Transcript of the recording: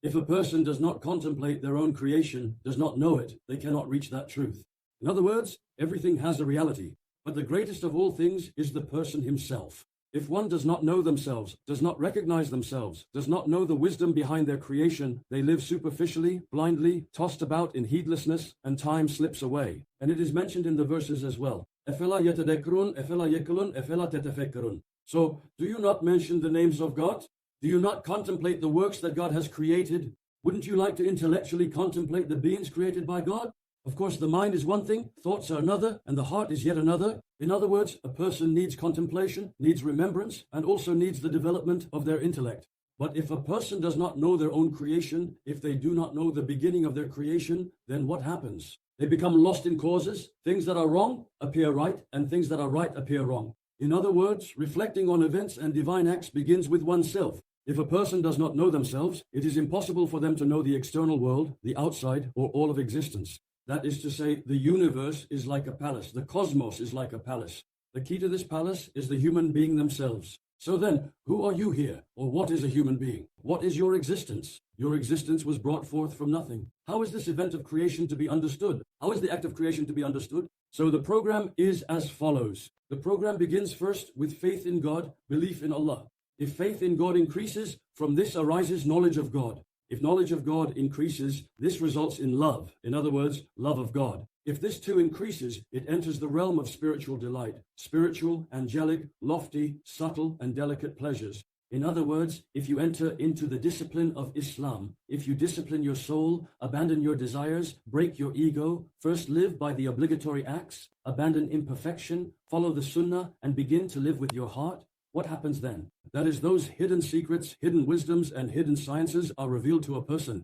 If a person does not contemplate their own creation, does not know it, they cannot reach that truth. In other words, everything has a reality, but the greatest of all things is the person himself. If one does not know themselves, does not recognize themselves, does not know the wisdom behind their creation, they live superficially, blindly, tossed about in heedlessness, and time slips away. And it is mentioned in the verses as well. Efela yetedekkerun, efela yekulun, efela tetefekkerun. So, do you not mention the names of God? Do you not contemplate the works that God has created? Wouldn't you like to intellectually contemplate the beings created by God? Of course, the mind is one thing, thoughts are another, and the heart is yet another. In other words, a person needs contemplation, needs remembrance, and also needs the development of their intellect. But if a person does not know their own creation, if they do not know the beginning of their creation, then what happens? They become lost in causes. Things that are wrong appear right, and things that are right appear wrong. In other words, reflecting on events and divine acts begins with oneself. If a person does not know themselves, it is impossible for them to know the external world, the outside, or all of existence. That is to say, the universe is like a palace. The cosmos is like a palace. The key to this palace is the human being themselves. So then, who are you here? Or what is a human being? What is your existence? Your existence was brought forth from nothing. How is this event of creation to be understood? How is the act of creation to be understood? So the program is as follows. The program begins first with faith in God, belief in Allah. If faith in God increases, from this arises knowledge of God. If knowledge of God increases, this results in love. In other words, love of God. If this too increases, it enters the realm of spiritual delight. Spiritual, angelic, lofty, subtle, and delicate pleasures. In other words, if you enter into the discipline of Islam, if you discipline your soul, abandon your desires, break your ego, first live by the obligatory acts, abandon imperfection, follow the sunnah, and begin to live with your heart, what happens then? That is, those hidden secrets, hidden wisdoms, and hidden sciences are revealed to a person.